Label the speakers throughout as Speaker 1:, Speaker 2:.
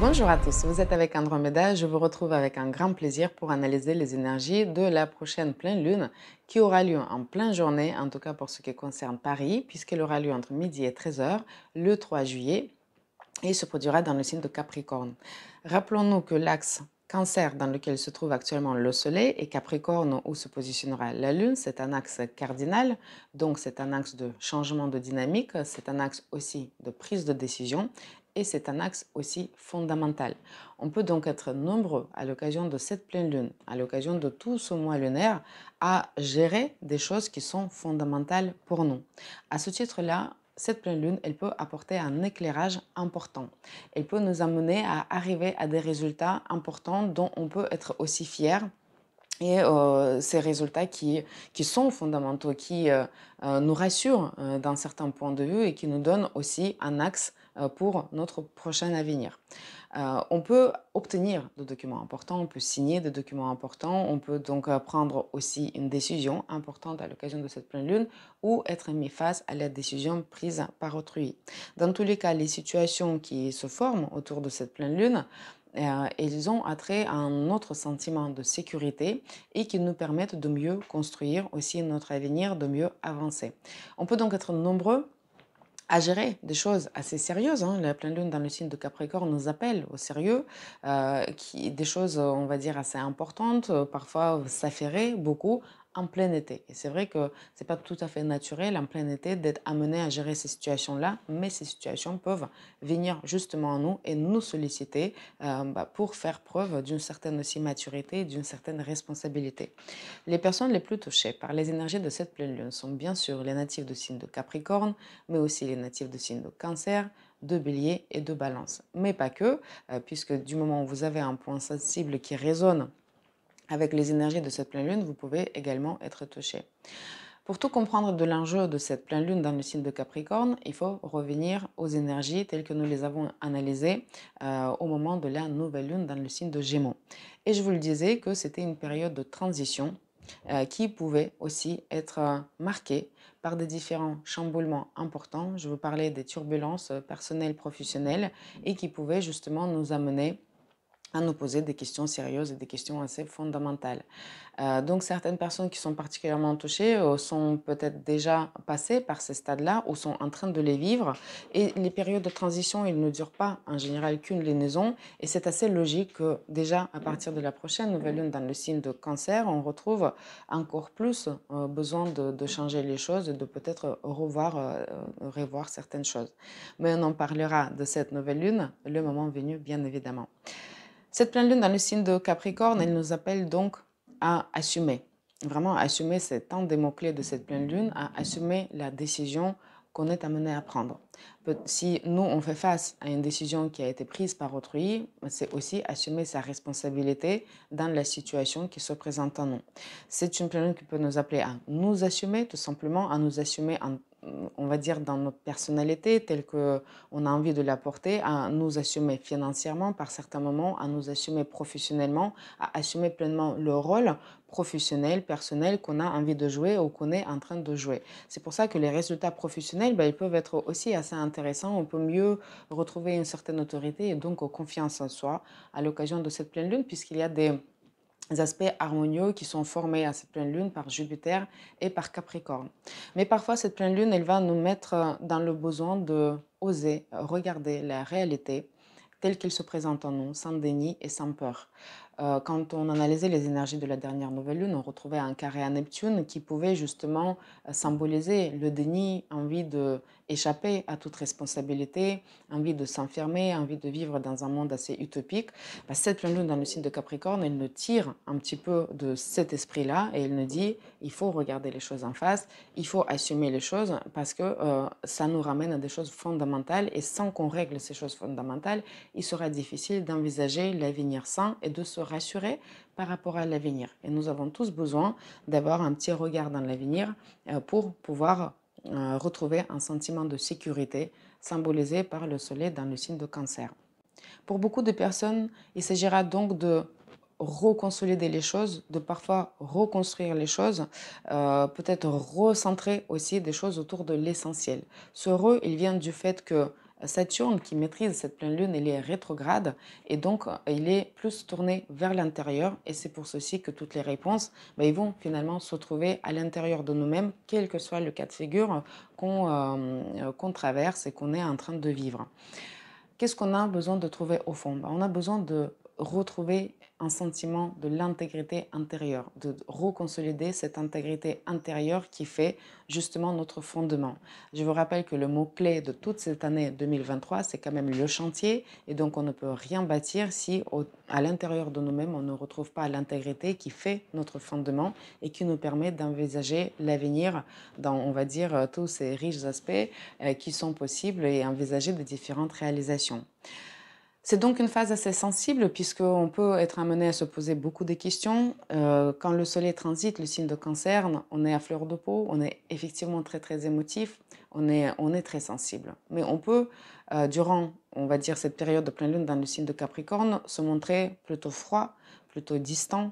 Speaker 1: Bonjour à tous, vous êtes avec Andromeda, je vous retrouve avec un grand plaisir pour analyser les énergies de la prochaine pleine lune qui aura lieu en pleine journée, en tout cas pour ce qui concerne Paris, puisqu'elle aura lieu entre midi et 13 heures le 3 juillet et se produira dans le signe de Capricorne. Rappelons-nous que l'axe Cancer dans lequel se trouve actuellement le Soleil et Capricorne où se positionnera la Lune, c'est un axe cardinal, donc c'est un axe de changement de dynamique, c'est un axe aussi de prise de décision et c'est un axe aussi fondamental. On peut donc être nombreux à l'occasion de cette pleine lune, à l'occasion de tout ce mois lunaire, à gérer des choses qui sont fondamentales pour nous. À ce titre-là, cette pleine lune, elle peut apporter un éclairage important. Elle peut nous amener à arriver à des résultats importants dont on peut être aussi fier. Et ces résultats qui sont fondamentaux, qui nous rassurent d'un certain point de vue et qui nous donnent aussi un axe pour notre prochain avenir. On peut obtenir des documents importants, on peut signer des documents importants, on peut donc prendre aussi une décision importante à l'occasion de cette pleine lune ou être mis face à la décision prise par autrui. Dans tous les cas, les situations qui se forment autour de cette pleine lune, ils ont attrait à un autre sentiment de sécurité et qui nous permettent de mieux construire aussi notre avenir, de mieux avancer. On peut donc être nombreux à gérer des choses assez sérieuses. La pleine lune dans le signe de Capricorne nous appelle au sérieux, des choses, on va dire, assez importantes, parfois s'affairer beaucoup en plein été. Et c'est vrai que c'est pas tout à fait naturel en plein été d'être amené à gérer ces situations-là, mais ces situations peuvent venir justement à nous et nous solliciter pour faire preuve d'une certaine aussi maturité, d'une certaine responsabilité. Les personnes les plus touchées par les énergies de cette pleine lune sont bien sûr les natifs de signe de Capricorne, mais aussi les natifs de signe de Cancer, de Bélier et de Balance. Mais pas que, puisque du moment où vous avez un point sensible qui résonne avec les énergies de cette pleine lune, vous pouvez également être touché. Pour tout comprendre de l'enjeu de cette pleine lune dans le signe de Capricorne, il faut revenir aux énergies telles que nous les avons analysées au moment de la nouvelle lune dans le signe de Gémeaux. Et je vous le disais que c'était une période de transition qui pouvait aussi être marquée par des différents chamboulements importants. Je vous parlais des turbulences personnelles, professionnelles et qui pouvaient justement nous amener à nous poser des questions sérieuses et des questions assez fondamentales. Donc certaines personnes qui sont particulièrement touchées sont peut-être déjà passées par ces stades-là ou sont en train de les vivre. Et les périodes de transition, ils ne durent pas en général qu'une liaison. Et c'est assez logique que déjà à partir de la prochaine nouvelle lune dans le signe de Cancer, on retrouve encore plus besoin de changer les choses et de peut-être revoir certaines choses. Mais on en parlera de cette nouvelle lune le moment venu, bien évidemment. Cette pleine lune dans le signe de Capricorne, elle nous appelle donc à assumer, vraiment à assumer ces temps des mots-clés de cette pleine lune, à assumer la décision qu'on est amené à prendre. Si nous, on fait face à une décision qui a été prise par autrui, c'est aussi assumer sa responsabilité dans la situation qui se présente à nous. C'est une pleine lune qui peut nous appeler à nous assumer, tout simplement, à nous assumer on va dire dans notre personnalité telle qu'on a envie de la porter, à nous assumer financièrement par certains moments, à nous assumer professionnellement, à assumer pleinement le rôle professionnel, personnel qu'on a envie de jouer ou qu'on est en train de jouer. C'est pour ça que les résultats professionnels, ils peuvent être aussi assez intéressants. On peut mieux retrouver une certaine autorité et donc confiance en soi à l'occasion de cette pleine lune puisqu'il y a des aspects harmonieux qui sont formés à cette pleine lune par Jupiter et par Capricorne. Mais parfois, cette pleine lune, elle va nous mettre dans le besoin de oser regarder la réalité telle qu'elle se présente en nous, sans déni et sans peur. Quand on analysait les énergies de la dernière nouvelle lune, on retrouvait un carré à Neptune qui pouvait justement symboliser le déni, envie d'échapper à toute responsabilité, envie de s'enfermer, envie de vivre dans un monde assez utopique. Cette pleine lune dans le signe de Capricorne, elle nous tire un petit peu de cet esprit-là et elle nous dit il faut regarder les choses en face, il faut assumer les choses parce que ça nous ramène à des choses fondamentales et sans qu'on règle ces choses fondamentales, il sera difficile d'envisager l'avenir sain et de se rassurer par rapport à l'avenir. Et nous avons tous besoin d'avoir un petit regard dans l'avenir pour pouvoir retrouver un sentiment de sécurité symbolisé par le soleil dans le signe de Cancer. Pour beaucoup de personnes, il s'agira donc de reconsolider les choses, de parfois reconstruire les choses, peut-être recentrer aussi des choses autour de l'essentiel. Ce il vient du fait que Saturne, qui maîtrise cette pleine lune, il est rétrograde et donc il est plus tourné vers l'intérieur et c'est pour ceci que toutes les réponses, ils vont finalement se trouver à l'intérieur de nous-mêmes, quel que soit le cas de figure qu'on traverse et qu'on est en train de vivre. Qu'est-ce qu'on a besoin de trouver au fond? On a besoin de retrouver un sentiment de l'intégrité intérieure, de reconsolider cette intégrité intérieure qui fait justement notre fondement. Je vous rappelle que le mot-clé de toute cette année 2023, c'est quand même le chantier et donc on ne peut rien bâtir si à l'intérieur de nous-mêmes, on ne retrouve pas l'intégrité qui fait notre fondement et qui nous permet d'envisager l'avenir dans, on va dire, tous ces riches aspects qui sont possibles et envisager de différentes réalisations. C'est donc une phase assez sensible puisqu'on peut être amené à se poser beaucoup de questions. Quand le soleil transite le signe de cancer, on est à fleur de peau, on est effectivement très très émotif, on est très sensible. Mais on peut, durant, on va dire, cette période de pleine lune dans le signe de Capricorne, se montrer plutôt froid, plutôt distant,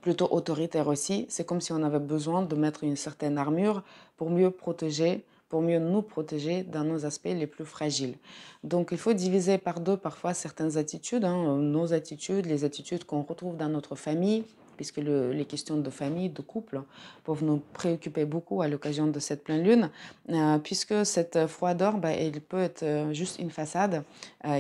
Speaker 1: plutôt autoritaire aussi. C'est comme si on avait besoin de mettre une certaine armure pour mieux protéger, pour mieux nous protéger dans nos aspects les plus fragiles. Donc il faut diviser par deux parfois certaines attitudes, nos attitudes, les attitudes qu'on retrouve dans notre famille, puisque les questions de famille, de couple, peuvent nous préoccuper beaucoup à l'occasion de cette pleine lune, puisque cette froideur, elle peut être juste une façade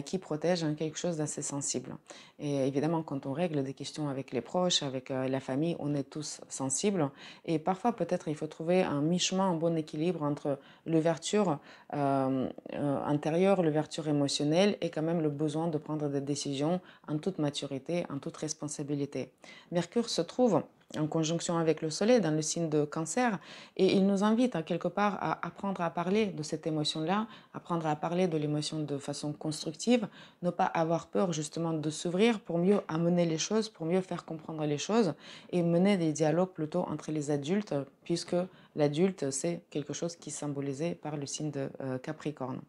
Speaker 1: qui protège quelque chose d'assez sensible. Et évidemment, quand on règle des questions avec les proches, avec la famille, on est tous sensibles. Et parfois, peut-être, il faut trouver un mi-chemin, un bon équilibre entre l'ouverture intérieure, l'ouverture émotionnelle et quand même le besoin de prendre des décisions en toute maturité, en toute responsabilité. Mercure se trouve en conjonction avec le soleil dans le signe de cancer et il nous invite à quelque part à apprendre à parler de cette émotion-là, apprendre à parler de l'émotion de façon constructive, ne pas avoir peur justement de s'ouvrir pour mieux amener les choses, pour mieux faire comprendre les choses et mener des dialogues plutôt entre les adultes puisque l'adulte c'est quelque chose qui est symbolisé par le signe de Capricorne.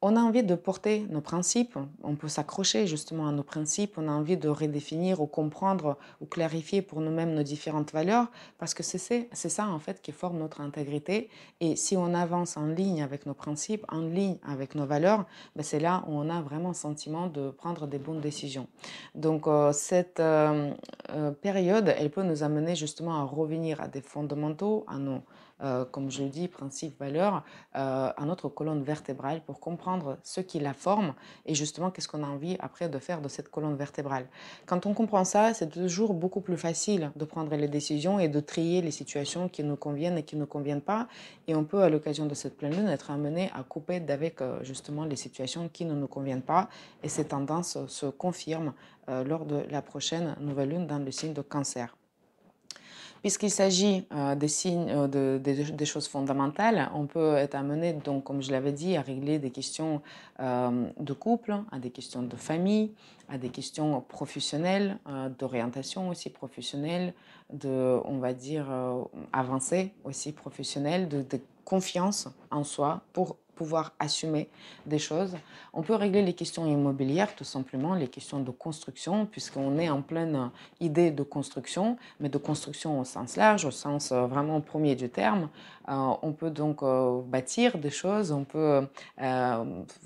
Speaker 1: On a envie de porter nos principes, on peut s'accrocher justement à nos principes, on a envie de redéfinir ou comprendre ou clarifier pour nous-mêmes nos différentes valeurs parce que c'est ça en fait qui forme notre intégrité et si on avance en ligne avec nos principes, en ligne avec nos valeurs, c'est là où on a vraiment le sentiment de prendre des bonnes décisions. Donc cette période, elle peut nous amener justement à revenir à des fondamentaux, à nos comme je le dis, principes, valeurs, à notre colonne vertébrale pour comprendre ce qui la forme et justement qu'est-ce qu'on a envie après de faire de cette colonne vertébrale. Quand on comprend ça, c'est toujours beaucoup plus facile de prendre les décisions et de trier les situations qui nous conviennent et qui ne nous conviennent pas. Et on peut, à l'occasion de cette pleine lune, être amené à couper d'avec justement les situations qui ne nous conviennent pas. Et ces tendances se confirment lors de la prochaine nouvelle lune dans le signe de Cancer. Puisqu'il s'agit des signes, des choses fondamentales, on peut être amené, donc, comme je l'avais dit, à régler des questions de couple, à des questions de famille, à des questions professionnelles, d'orientation aussi professionnelle, on va dire, avancée aussi professionnelle, de confiance en soi pour pouvoir assumer des choses. On peut régler les questions immobilières, tout simplement, les questions de construction, puisqu'on est en pleine idée de construction, mais de construction au sens large, au sens vraiment premier du terme. On peut donc bâtir des choses,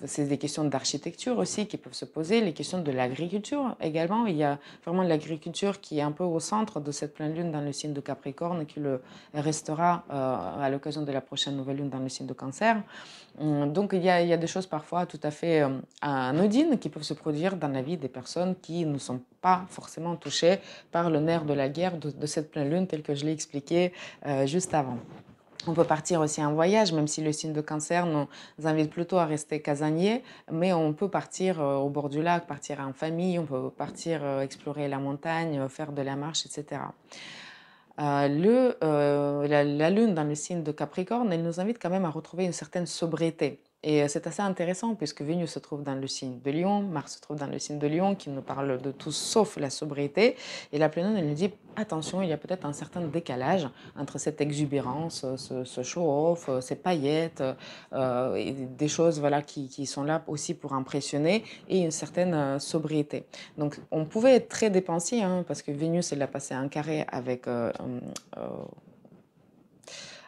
Speaker 1: c'est des questions d'architecture aussi qui peuvent se poser, les questions de l'agriculture également. Il y a vraiment l'agriculture qui est un peu au centre de cette pleine lune dans le signe de Capricorne et qui le restera à l'occasion de la prochaine nouvelle lune dans le signe de Cancer. Donc il y a des choses parfois tout à fait anodines qui peuvent se produire dans la vie des personnes qui ne sont pas forcément touchées par le nerf de la guerre de cette pleine lune tel que je l'ai expliqué juste avant. On peut partir aussi en voyage, même si le signe de Cancer nous invite plutôt à rester casanier, mais on peut partir au bord du lac, partir en famille, on peut partir explorer la montagne, faire de la marche, etc. La lune dans le signe de Capricorne, elle nous invite quand même à retrouver une certaine sobriété. Et c'est assez intéressant puisque Vénus se trouve dans le signe de Lion, Mars se trouve dans le signe de Lion qui nous parle de tout sauf la sobriété. Et la pleine lune, elle nous dit attention, il y a peut-être un certain décalage entre cette exubérance, ce show-off, ces paillettes, et des choses voilà, qui sont là aussi pour impressionner et une certaine sobriété. Donc on pouvait être très dépensier parce que Vénus, elle a passé un carré avec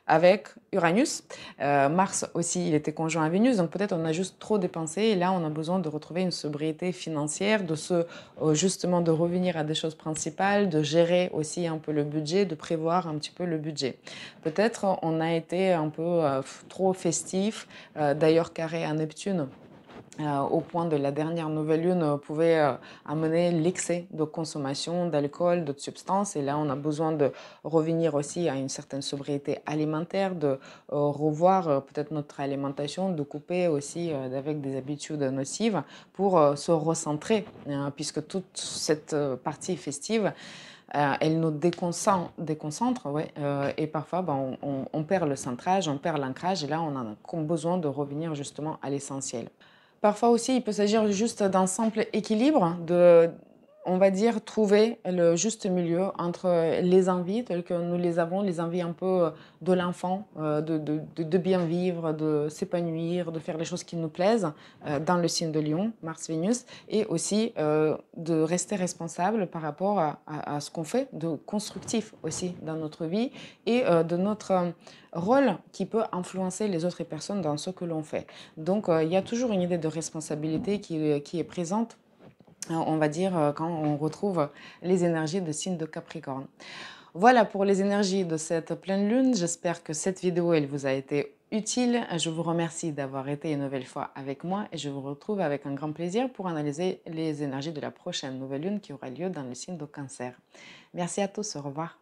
Speaker 1: avec Uranus. Mars aussi, il était conjoint à Vénus, donc peut-être on a juste trop dépensé et là on a besoin de retrouver une sobriété financière, justement de revenir à des choses principales, de gérer aussi un peu le budget, de prévoir un petit peu le budget. Peut-être on a été un peu trop festif, d'ailleurs carré à Neptune. Au point de la dernière nouvelle lune pouvait amener l'excès de consommation d'alcool, d'autres substances. Et là, on a besoin de revenir aussi à une certaine sobriété alimentaire, de revoir peut-être notre alimentation, de couper aussi avec des habitudes nocives pour se recentrer, puisque toute cette partie festive, elle nous déconcentre ouais, et parfois ben, on perd le centrage, on perd l'ancrage, et là on a besoin de revenir justement à l'essentiel. Parfois aussi, il peut s'agir juste d'un simple équilibre, on va dire, trouver le juste milieu entre les envies telles que nous les avons, les envies un peu de l'enfant, de bien vivre, de s'épanouir, de faire les choses qui nous plaisent dans le signe de Lion, Mars-Vénus, et aussi de rester responsable par rapport à ce qu'on fait de constructif aussi dans notre vie et de notre rôle qui peut influencer les autres personnes dans ce que l'on fait. Donc, il y a toujours une idée de responsabilité qui est présente, on va dire, quand on retrouve les énergies de signe de Capricorne. Voilà pour les énergies de cette pleine lune. J'espère que cette vidéo, elle vous a été utile. Je vous remercie d'avoir été une nouvelle fois avec moi et je vous retrouve avec un grand plaisir pour analyser les énergies de la prochaine nouvelle lune qui aura lieu dans le signe de Cancer. Merci à tous, au revoir.